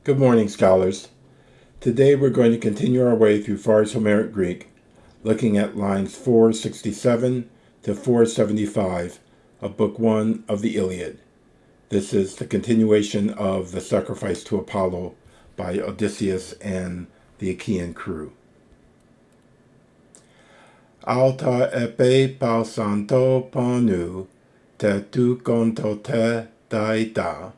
Good morning, scholars. Today we're going to continue our way through Fars Homeric Greek, looking at lines 467 to 475 of Book 1 of the Iliad. This is the continuation of the sacrifice to Apollo by Odysseus and the Achaean crew. Alta epe pausanto ponu te tu konto te daita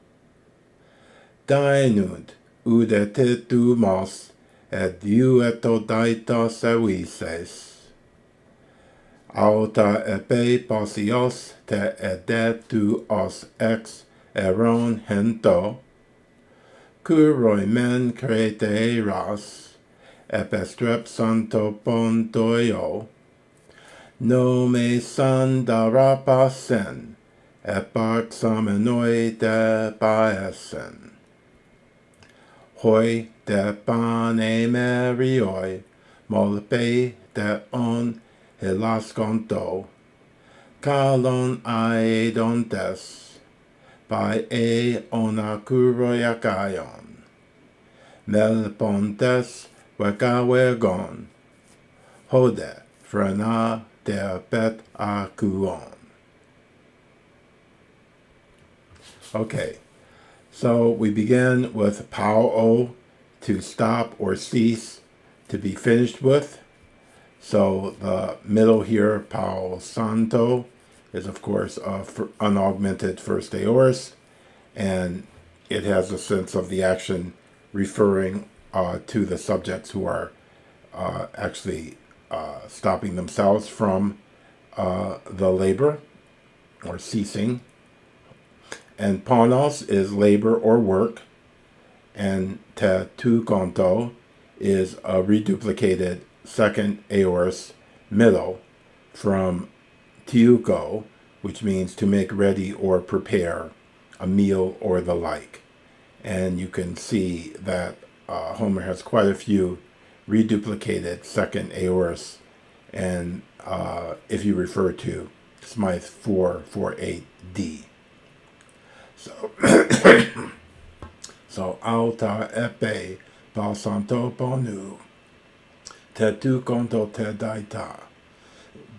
Dainunt udete tu mos et diueto daitos evises. Auta epe posios te edetu os ex eron hento, curoi men creteras, epistrep santo pontoio, no me sandarapasen, eparxamenoi de paesen. Hoi de pane merioi, molpe de on hilasconto, kalon aedontes, by e onakuroiakaion, melpontes wekawegon, hode frena de bet akuon. Okay. So we begin with pao, to stop or cease, to be finished with. So the middle here, pao santo, is of course unaugmented first aorist, and it has a sense of the action referring to the subjects who are actually stopping themselves from the labor or ceasing. And ponos is labor or work, and te tu konto is a reduplicated second aorist middle from tiuko, which means to make ready or prepare a meal or the like. And you can see that Homer has quite a few reduplicated second aorists, and if you refer to Smythe 448D. So alta epe pausanto ponu te tu konto te daita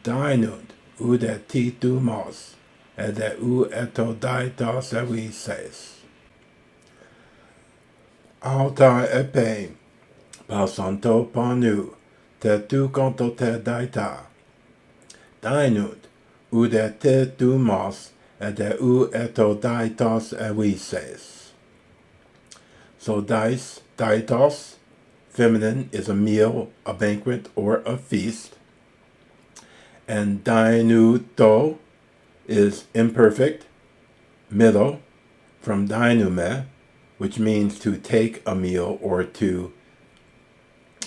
dainunt ude titu mos ede u eto daitos evises. Alta epe pausanto ponu te tu konto te daita dainunt ude titu mos ede u eto daitos evises. So daitos, feminine, is a meal, a banquet, or a feast. And dainuto is imperfect, middle, from dainume, which means to take a meal or to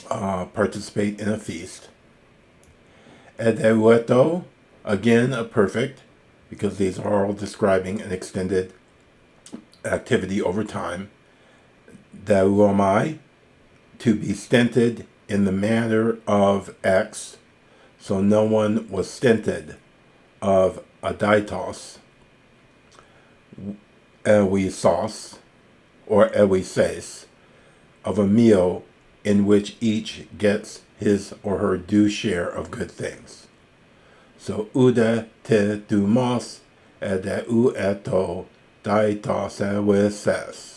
participate in a feast. Edeueto, again a perfect, because these are all describing an extended activity over time. Dauomai, to be stinted in the manner of X, so no one was stinted of a daitos, ewisos, or ewises, of a meal in which each gets his or her due share of good things. So ude te dumos ede u eto daitos ewises.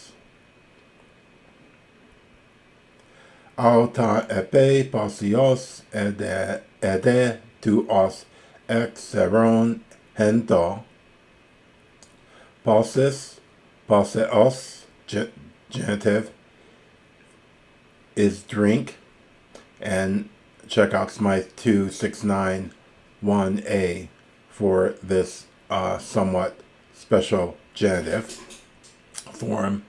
Alta epe pasios ede tu os exeron hento. Pausis, paseos, genitive, is drink, and check out Smythe 2691A for this somewhat special genitive form.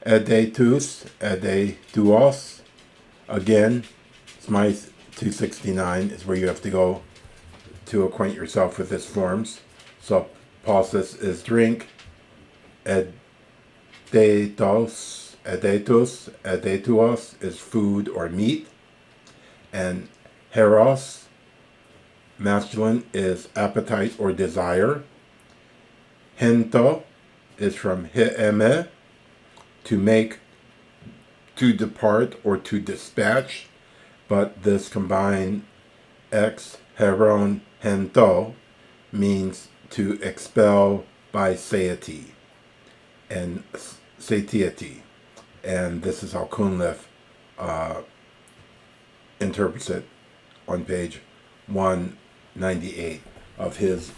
Edetus, edetuos. Again, Smythe 269 is where you have to go to acquaint yourself with its forms. So, pausis is drink. Edetuos is food or meat. And heros, masculine, is appetite or desire. Hento is from hieme, to make to depart or to dispatch, but this combined ex heron hento means to expel by satiety and satiety. And this is how Cunliffe interprets it on page 198 of his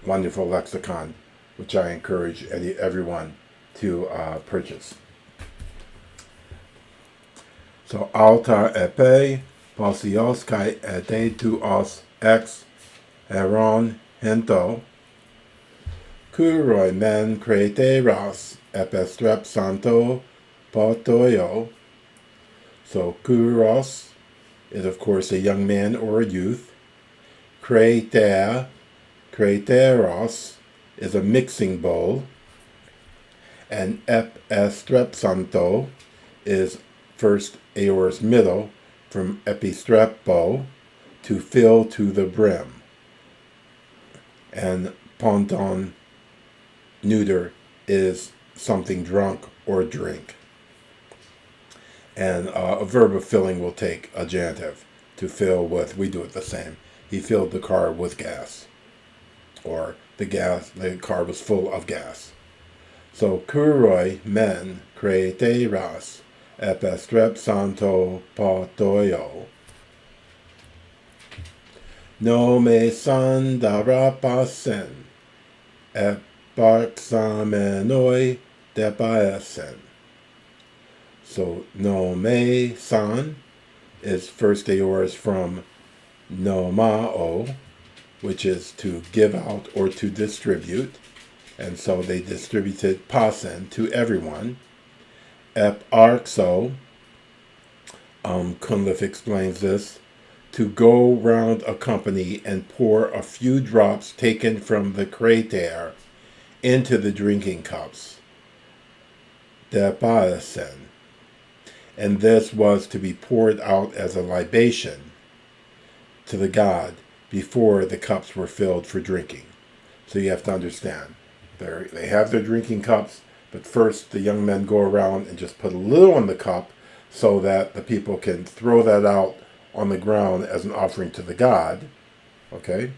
wonderful lexicon, which I encourage everyone to purchase. So, alta epe posios kai ete tuos ex heron hento kuroi men kreteras epistrep santo potoio. So, kuros is, of course, a young man or a youth. Kreteros is a mixing bowl. And epistrepsanto is first aorist middle, from epistrepo, to fill to the brim. And ponton, neuter, is something drunk or drink. And a verb of filling will take a genitive. To fill with, we do it the same. He filled the car with gas. Or the car was full of gas. So, kuroi men kreteras epistrep santo potoio. No me sandarapasen eparxamenoi depaesen. So, no me san is first aorist from nomao, which is to give out or to distribute. And so they distributed pasen to everyone. Eparxo, Cunliffe explains this, to go round a company and pour a few drops taken from the crater into the drinking cups. Depaesen. And this was to be poured out as a libation to the god before the cups were filled for drinking. So you have to understand, they have their drinking cups, but first the young men go around and just put a little in the cup so that the people can throw that out on the ground as an offering to the god, okay,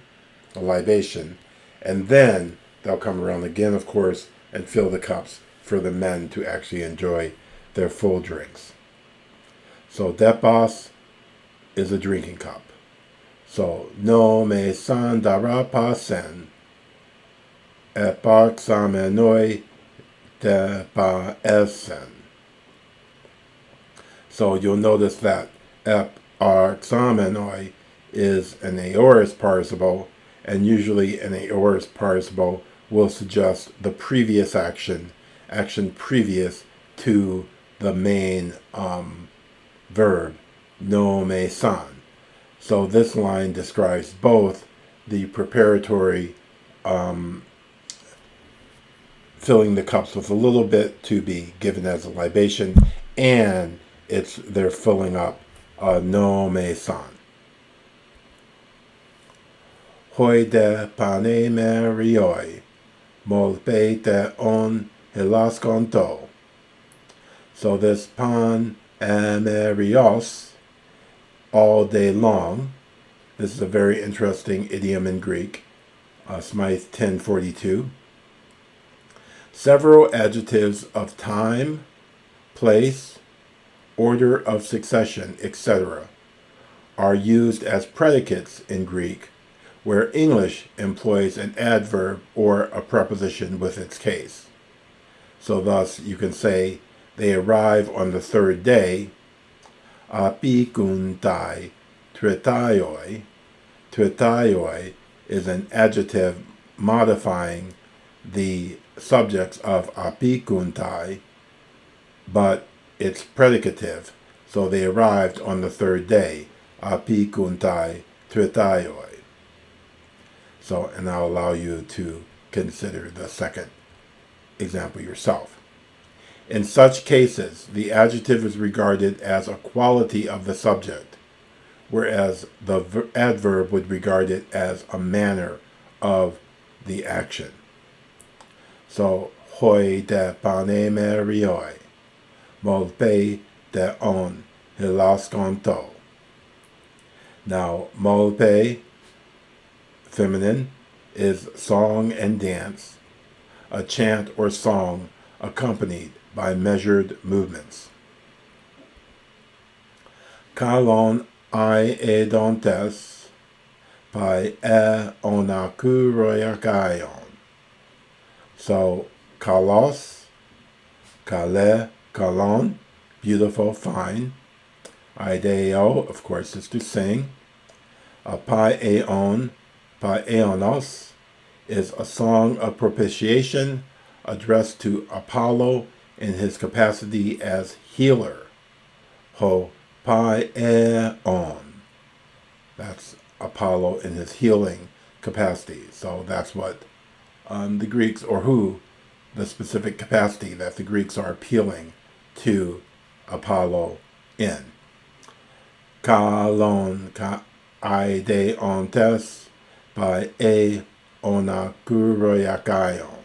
a libation, and then they'll come around again, of course, and fill the cups for the men to actually enjoy their full drinks. So depas is a drinking cup. So no me sandarapasen eparxamenoi depaesen. So you'll notice that eparxamenoi is an aorist participle, and usually an aorist participle will suggest the previous action previous to the main verb, no me san. So this line describes both the preparatory filling the cups with a little bit to be given as a libation, and they're filling up no me san. Hoi de pane merioi, molpe de on hilasconto. So this pan amerios, all day long. This is a very interesting idiom in Greek. Smythe 1042. Several adjectives of time, place, order of succession, etc. are used as predicates in Greek, where English employs an adverb or a preposition with its case. So thus you can say, they arrive on the third day. Apikuntai tritaioi. Tritaioi is an adjective modifying the subjects of apikuntai, but it's predicative. So they arrived on the third day. Apikuntai tritaioi. So, and I'll allow you to consider the second example yourself. In such cases, the adjective is regarded as a quality of the subject, whereas the adverb would regard it as a manner of the action. So, hoi de pane merioi, molpe deon hilaskonto. Now, molpe, feminine, is song and dance, a chant or song accompanied by measured movements. Kalon I edontes by onakuroyakayon. So, kalos, kale, kalon, beautiful, fine. Ideo, of course, is to sing. Paeon, paeonos, is a song of propitiation addressed to Apollo in his capacity as healer. Ho paeon. That's Apollo in his healing capacity. So that's what the Greeks, or who, the specific capacity that the Greeks are appealing to Apollo in. Kalon ka aideontes by onakuroyakayon.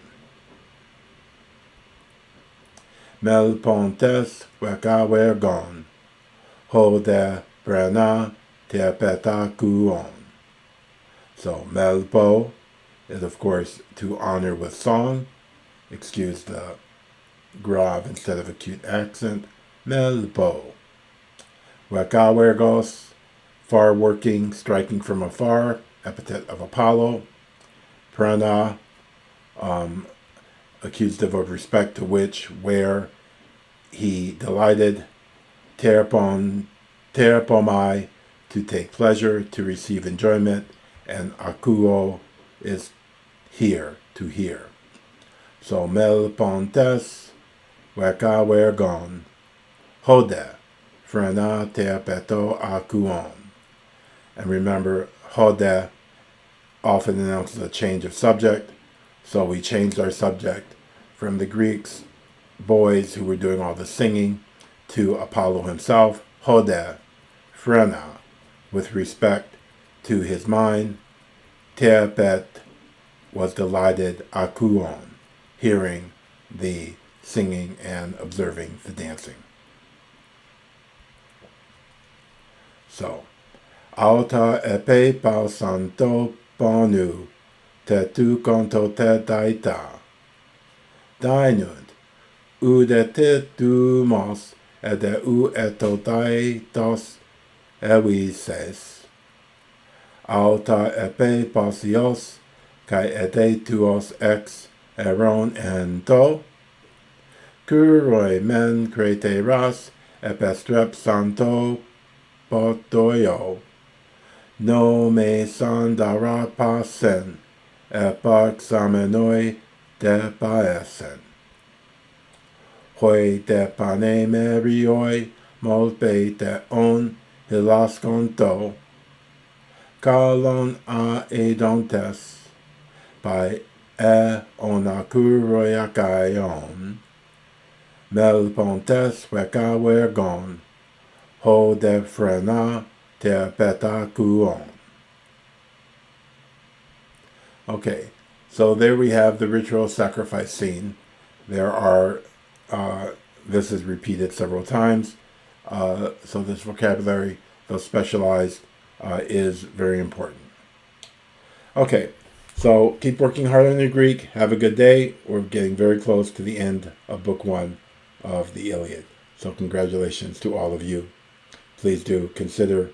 Melpontes wekawergon, ho de brena terpetakuon. So melpo is, of course, to honor with song. Excuse the grave instead of acute accent. Melpo. Wekawergos, far working, striking from afar, epithet of Apollo. Prana, accusative of respect to which, where he delighted. Terpomai, to take pleasure, to receive enjoyment. And akuo is hear, to hear. So melpontes, wekawergon, hode, frena terpeto akuon. And remember, hode often announces a change of subject. So we changed our subject from the Greeks, boys who were doing all the singing, to Apollo himself, hode, frena, with respect to his mind. Terpet was delighted, akuon, hearing the singing and observing the dancing. So, auta epe pau santo ponu, te tu conto te daita. Dainunt, ude te dumos, ede u etodaitos evises. Auta epe pasios, kai ede tuos ex eron ento. Kuroi men creteras, epestrep santo potoio. No me sandara pasen, epaxamenoi de paesen. Hoi de pane merioi, molpe de on hilaskonto. Kalon a edontes, by onakuroyakayon. Melpontes wekawergon, ho de frena terpetakuon. Okay, so there we have the ritual sacrifice scene. There are, this is repeated several times, so this vocabulary, though specialized, is very important. Okay, so keep working hard on your Greek. Have a good day. We're getting very close to the end of Book 1 of the Iliad. So congratulations to all of you. Please do consider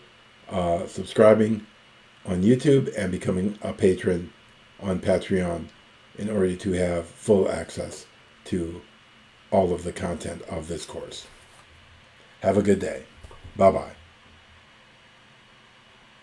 subscribing on YouTube and becoming a patron on Patreon in order to have full access to all of the content of this course. Have a good day. Bye-bye.